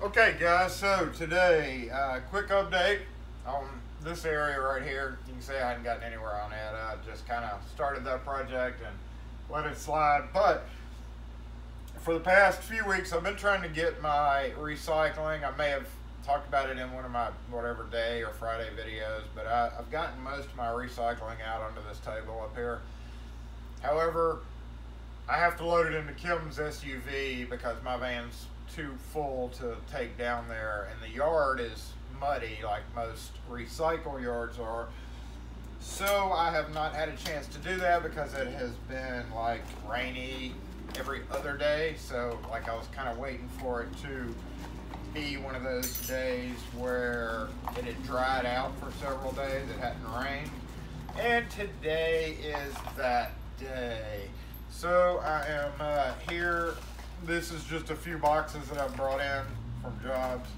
Okay guys, so today, quick update on this area right here. You can see I hadn't gotten anywhere on it. I just kind of started that project and let it slide. But for the past few weeks, I've been trying to get my recycling. I may have talked about it in one of my whatever day or Friday videos, but I've gotten most of my recycling out onto this table up here. However, I have to load it into Kim's SUV because my van's too full to take down there, and the yard is muddy like most recycle yards are. So I have not had a chance to do that because it has been like rainy every other day. So like I was kind of waiting for it to be one of those days where it had dried out for several days. It hadn't rained, and today is that day. So I am here. This is just a few boxes that I've brought in from jobs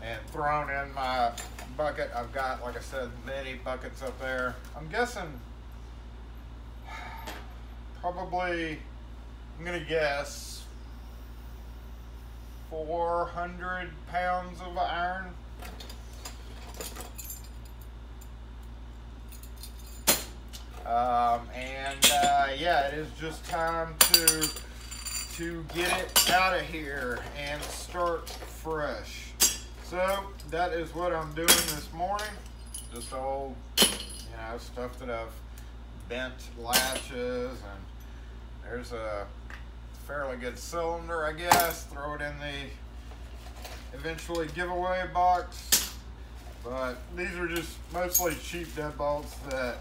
and thrown in my bucket. I've got, like I said, many buckets up there. I'm guessing probably, I'm gonna guess 400 pounds of iron. Yeah, it is just time to get it out of here and start fresh. So that is what I'm doing this morning. Just old, stuff that I've bent latches, and there's a fairly good cylinder, I guess. Throw it in the eventually giveaway box. But these are just mostly cheap deadbolts that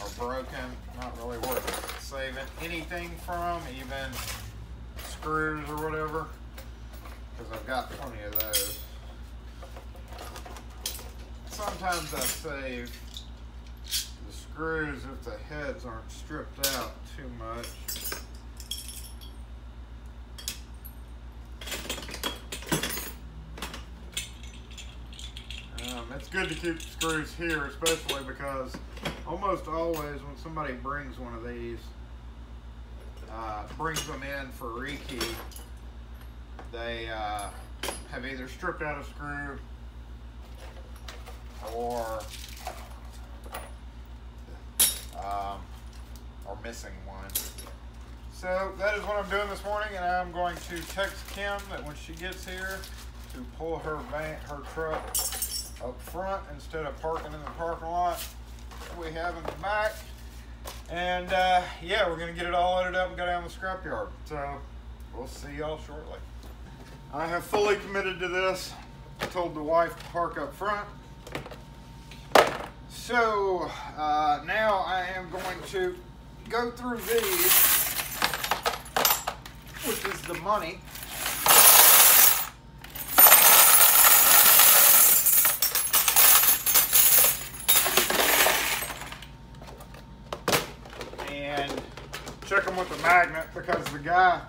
are broken, not really worth saving anything from, even screws or whatever, because I've got plenty of those. Sometimes I save the screws if the heads aren't stripped out too much. It's good to keep the screws here, especially because almost always when somebody brings one of these, brings them in for rekey, they have either stripped out a screw or are missing one. So that is what I'm doing this morning, and I'm going to text Kim that when she gets here to pull her truck up front instead of parking in the parking lot we have in the back. And yeah, we're gonna get it all loaded up and go down the scrapyard. So we'll see y'all shortly. I have fully committed to this. I told the wife to park up front. So now I am going to go through these, which is the money. Check them with the magnet, because the guy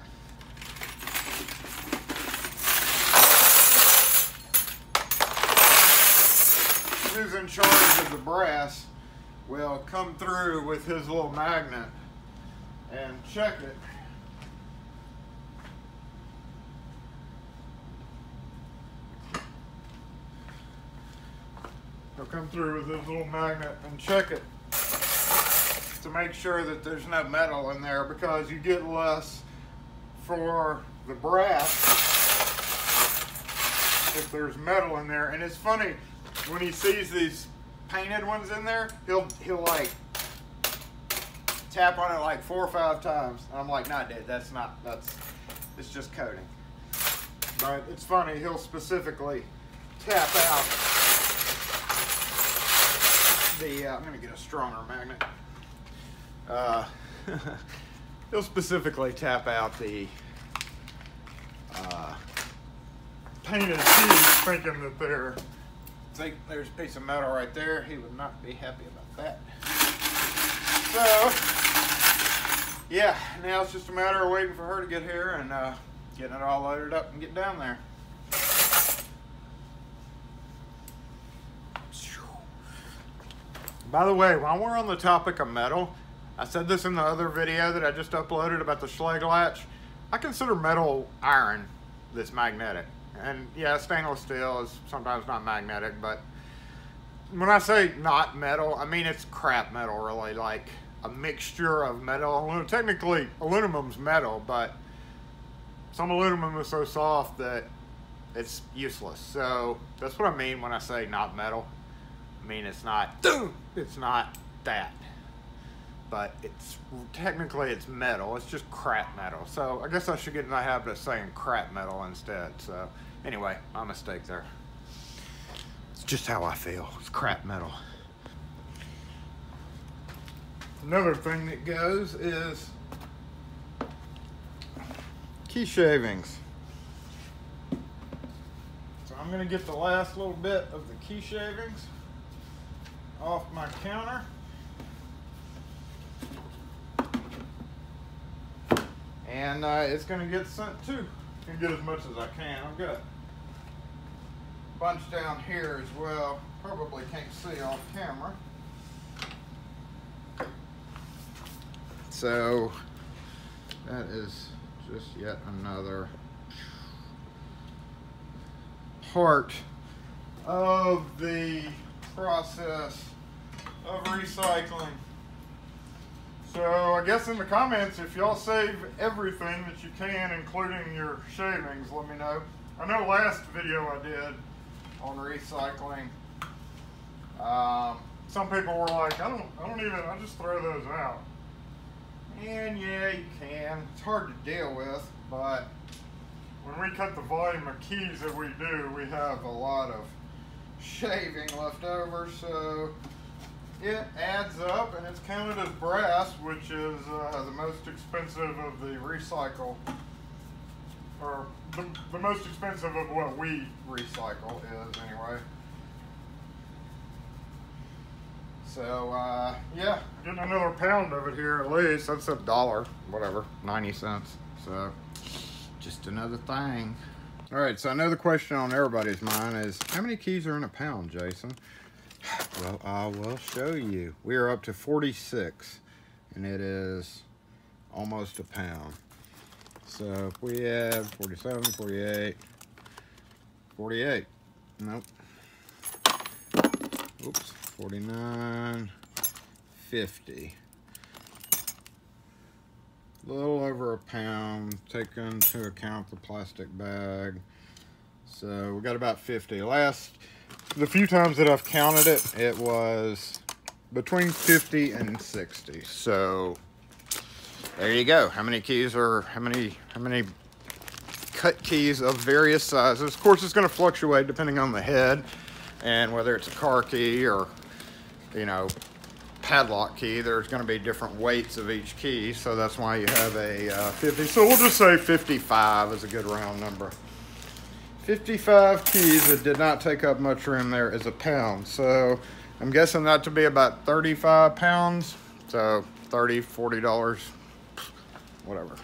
who's in charge of the brass will come through with his little magnet and check it. He'll come through with his little magnet and check it to make sure that there's no metal in there, because you get less for the brass if there's metal in there. And it's funny, when he sees these painted ones in there, he'll like tap on it like 4 or 5 times. And I'm like, nah dude, it's just coating. But it's funny, he'll specifically tap out the I'm gonna get a stronger magnet. He'll specifically tap out the painted teeth, thinking that there's a piece of metal right there. He would not be happy about that. So yeah, now it's just a matter of waiting for her to get here and getting it all loaded up and get down there. By the way, while we're on the topic of metal, I said this in the other video that I just uploaded about the Schleg latch. I consider metal iron that's magnetic. And yeah, stainless steel is sometimes not magnetic, but when I say not metal, I mean it's crap metal, really, like a mixture of metal. Technically, aluminum's metal, but some aluminum is so soft that it's useless. So that's what I mean when I say not metal. I mean it's not that, but it's technically it's metal. It's just crap metal. So I guess I should get in the habit of saying crap metal instead. So anyway, my mistake there. It's just how I feel. It's crap metal. Another thing that goes is key shavings. So I'm going to get the last little bit of the key shavings off my counter. And it's going to get sent too. I'm going to get as much as I can. I've got a bunch down here as well. Probably can't see off camera. So that is just yet another part of the process of recycling. So I guess in the comments, if y'all save everything that you can, including your shavings, let me know. I know last video I did on recycling, some people were like, I just throw those out. And yeah, you can. It's hard to deal with, but when we cut the volume of keys that we do, we have a lot of shaving left over, so it adds up, and it's counted as brass, which is the most expensive of the recycle, or the most expensive of what we recycle is anyway. So yeah, getting another pound of it here at least. That's $1, whatever, 90 cents. So just another thing. All right, so I know the question on everybody's mind is, how many keys are in a pound, Jason? Well, I will show you. We are up to 46, and it is almost a pound. So if we add 47, 48, 48. Nope. Oops. 49, 50. A little over a pound, taking into account the plastic bag. So we got about 50. The few times that I've counted it, it was between 50 and 60. So there you go. How many keys are, how many cut keys of various sizes. Of course, it's going to fluctuate depending on the head and whether it's a car key or, you know, padlock key. There's going to be different weights of each key, so that's why you have a 50. So we'll just say 55 is a good round number. 55 keys that did not take up much room there is a pound. So I'm guessing that to be about 35 pounds. So $30, $40, whatever.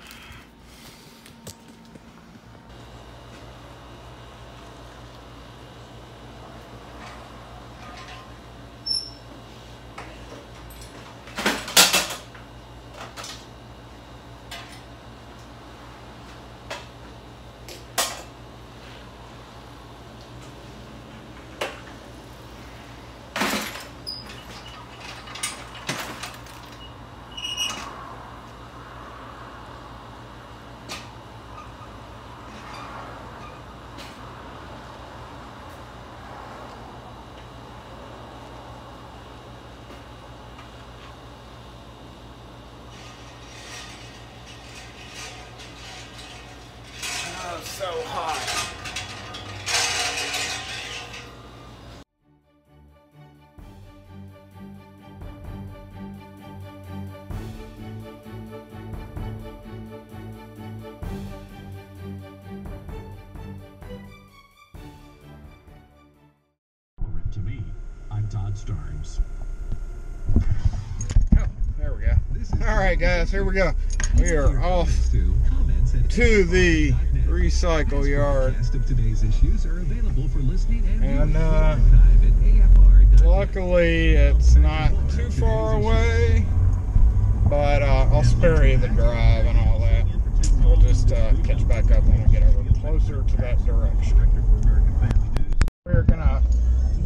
So hot. To me, I'm Todd Starnes. Oh, there we go. All right, guys, here we go. We are off to the recycle yard, and luckily it's not too far away, but I'll spare you the drive and all that. We'll just catch back up when we get over. closer to that direction. We're gonna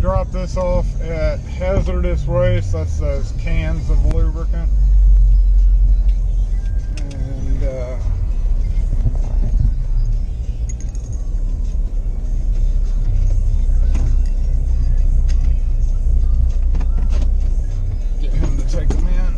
drop this off at hazardous waste. That's those cans of lubricant. And get him to take them in.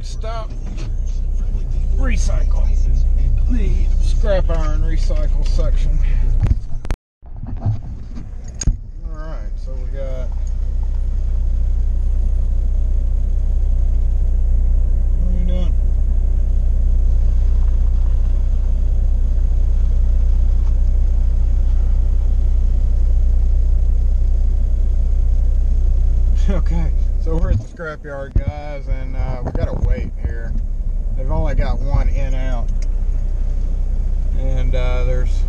Stop. Recycle. The scrap iron recycle section. Alright, so we got what are you doing? Okay, so we're at the scrapyard, guys, and we gotta wait here. They've only got one in out, and there's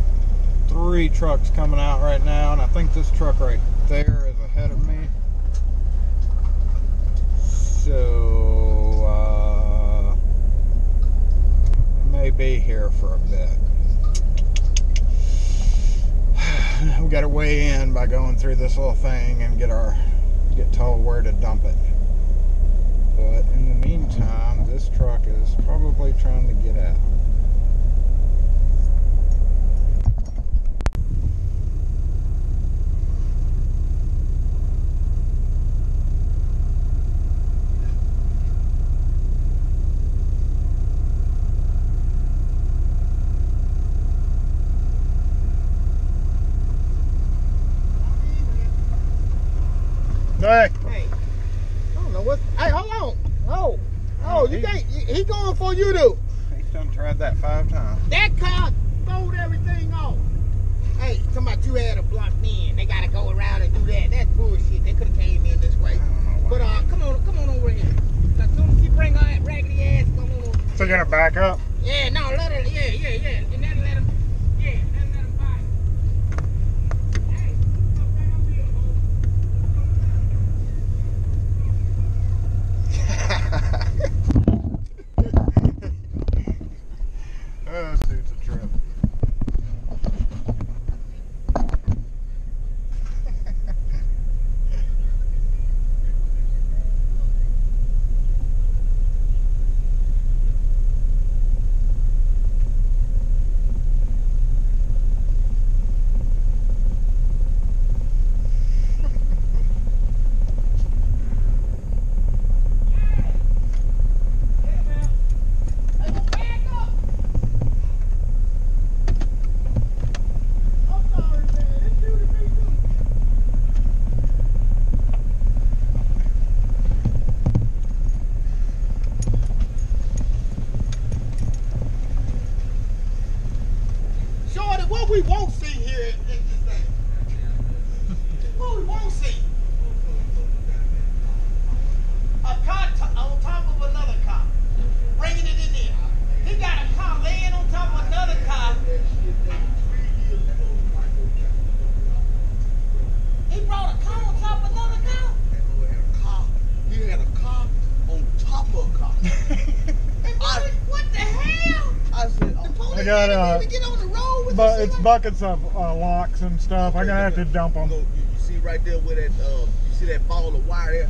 3 trucks coming out right now, and I think this truck right there is ahead of me. So may be here for a bit. We gotta weigh in by going through this little thing and get told where to dump it. But in the meantime, this truck is probably trying to get out. Hey. Hey, I don't know what. Hey, hold on. Oh, you can't. He going for you to. He's done tried that 5 times. That car throwed everything off. Hey, talking about you had a blocked in. They gotta go around and do that. That's bullshit. They could have came in this way. But come on over here. As soon as she bring her raggedy ass, come on over. So you're gonna back up? Yeah, no, let her. Yeah. And then let him. Yeah, then let him buy. Hey, come back over here, Oh, this dude's a trip. we won't see here in this thing? What we won't see? A car on top of another car, bringing it in there. He got a car laying on top of another car. He brought a car on top of another car. He had a car on top of a car. What the hell? I said, The police I got, didn't even get on the road with but this it's thing? buckets of locks and stuff. I'm gonna have to dump them. you see right there where that, you see that ball of wire there?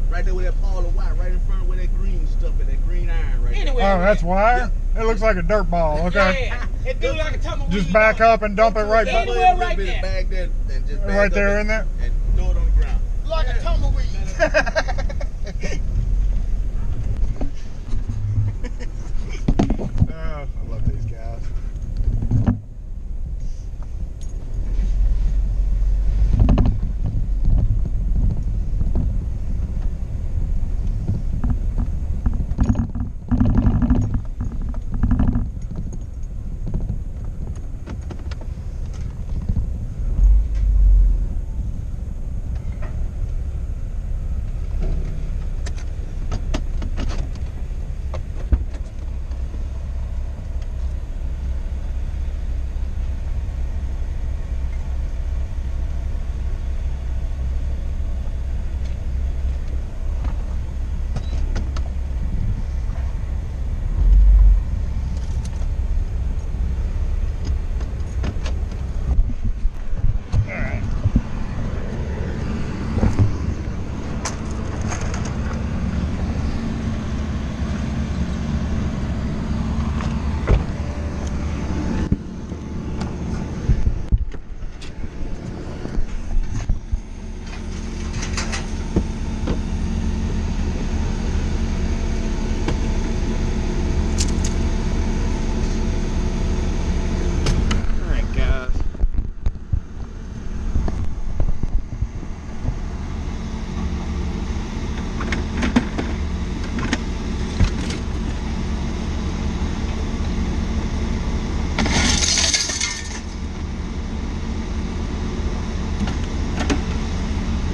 Right there with that ball of wire, right in front of where that green stuff is, that green iron right Anyway, Oh, that's wire? It looks like a dirt ball. Okay. Yeah, it do like a tumbleweed. Just back up and dump it right Yeah, back. anywhere right there. Bag there and just bag Right up there and- in there? And throw it on the ground. Like a tumbleweed. Oh, I love these guys.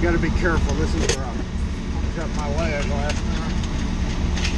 Got to be careful. This is where I cut my leg last time.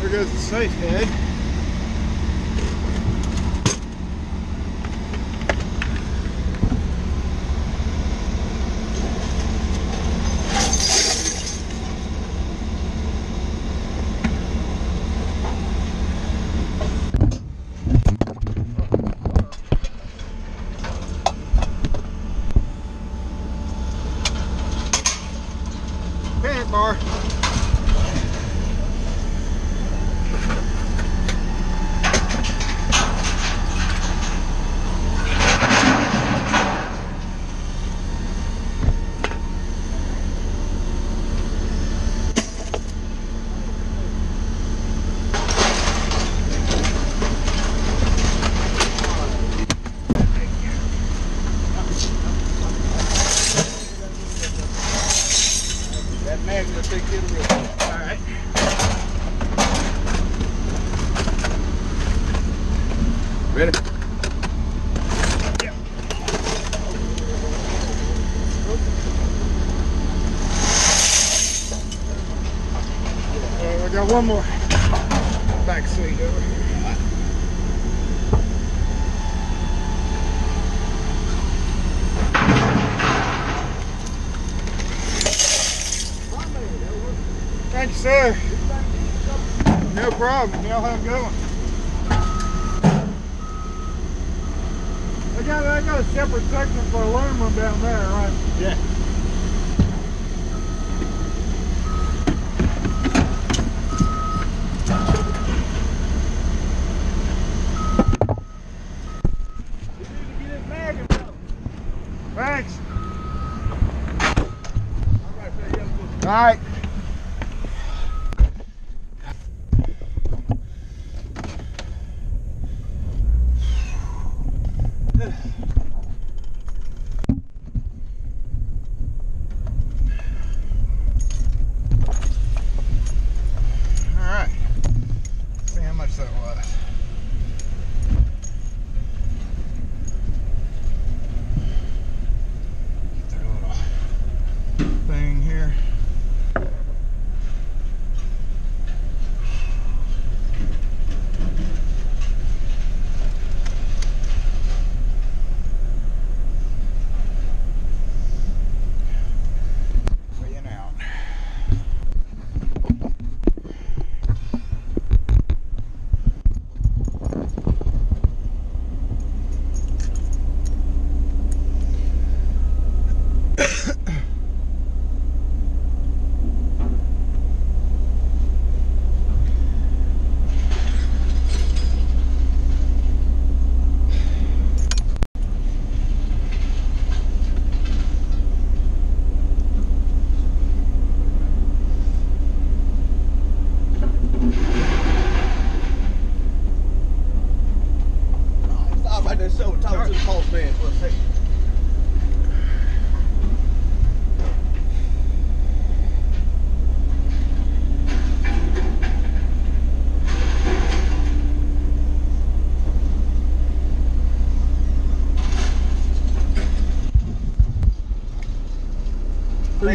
There goes the safe head. Panic bar. That magnet will take care of the rest. All right. Ready? I got one more back seat over here. Thank you, sir. No problem. Y'all have a good one. I got a separate section for aluminum down there, right? Yeah.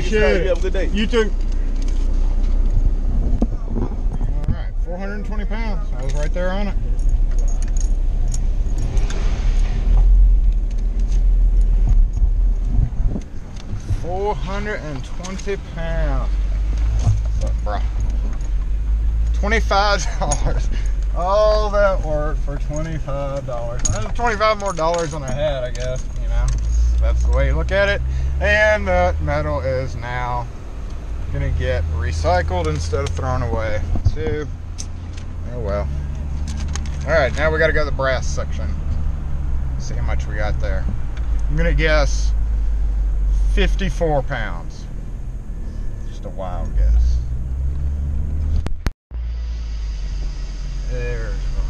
Appreciate You have a good day. it. You too. All right, 420 pounds. I was right there on it. $420. What's up, bro? $25. All that work for $25. That's $25 more dollars than I had, I guess. You know, that's the way you look at it. And that metal is now gonna get recycled instead of thrown away. So, oh well. All right, now we got to go to the brass section. See how much we got there. I'm gonna guess 54 pounds. Just a wild guess. There's one.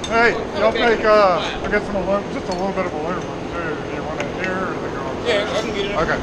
Hey, y'all take, I got some aluminum, just a little bit of aluminum too. Do you want it here or they go? Yeah, I can get it. Okay.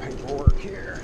Paperwork here.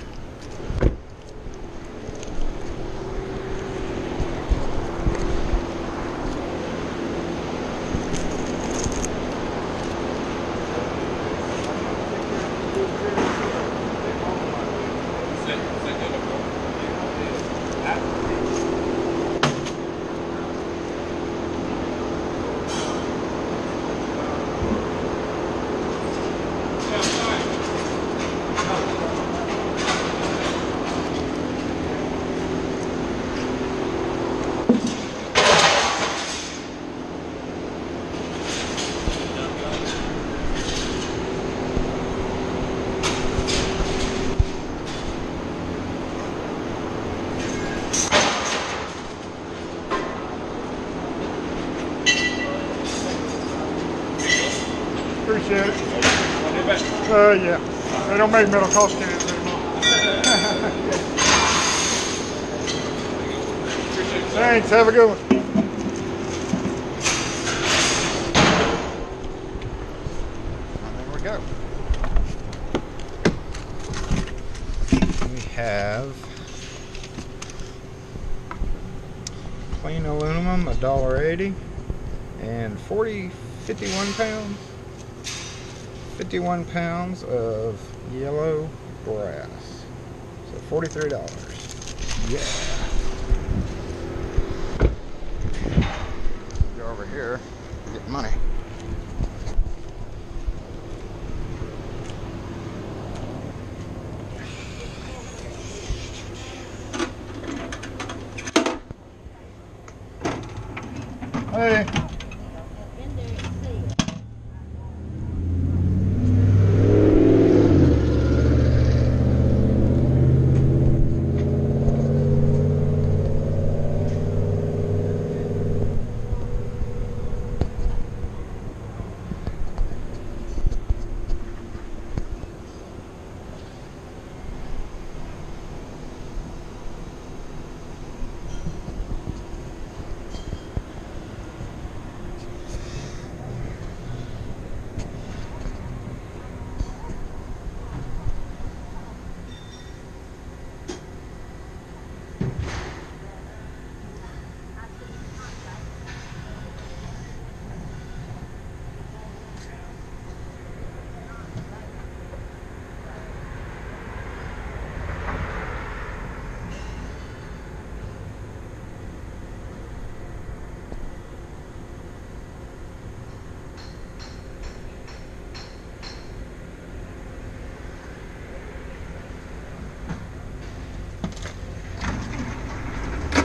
Appreciate it. Yeah. They don't make metal cost cans anymore. Thanks. Have a good one. There we go. We have plain aluminum, $1.80, and 51 pounds. 51 pounds of yellow brass. So $43. Yeah. over here and get money. Hey.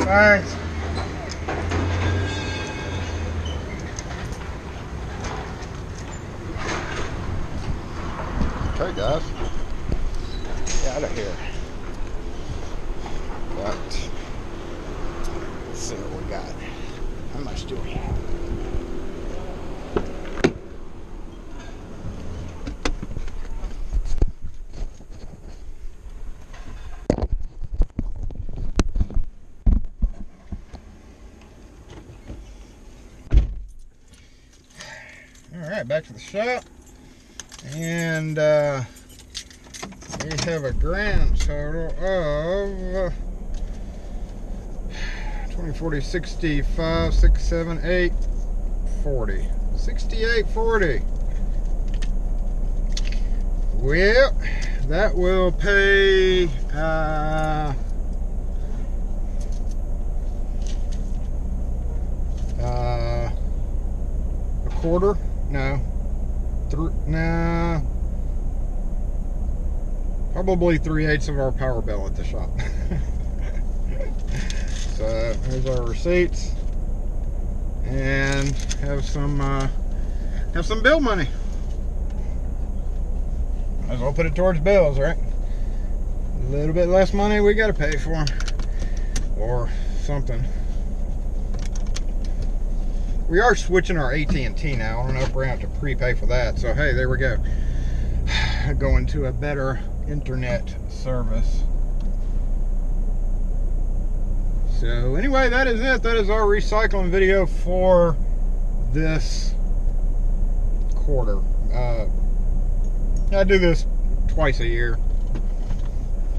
Thanks. Okay, guys. Get out of here. But let's see what we got. How much do we have? Alright, back to the shop, and we have a grand total of 20, 40, 65, 6, 7, 8, 40. 68.40. Well, that will pay a quarter. No, probably 3/8 of our power bill at the shop. So here's our receipts, and have some bill money. Might as well put it towards bills, right? A little bit less money we got to pay for them, or something. We are switching our AT&T now. I don't know if we're going to have to prepay for that. So, hey, there we go. Going to a better internet service. So, anyway, that is it. That is our recycling video for this quarter. I do this twice a year.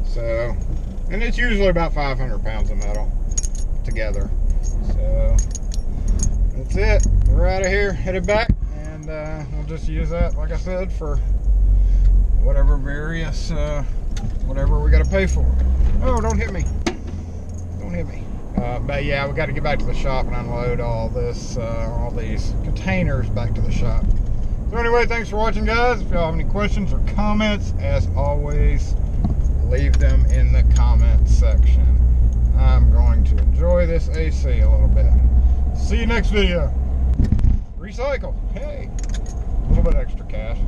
So, and it's usually about 500 pounds of metal together. So, that's it. We're out of here, headed back, and we'll just use that, like I said, for whatever various, whatever we got to pay for. Oh, don't hit me. Don't hit me. But yeah, we got to get back to the shop and unload all this, all these containers back to the shop. So anyway, thanks for watching, guys. If y'all have any questions or comments, as always, leave them in the comment section. I'm going to enjoy this AC a little bit. See you next video. Recycle. Hey, a little bit extra cash.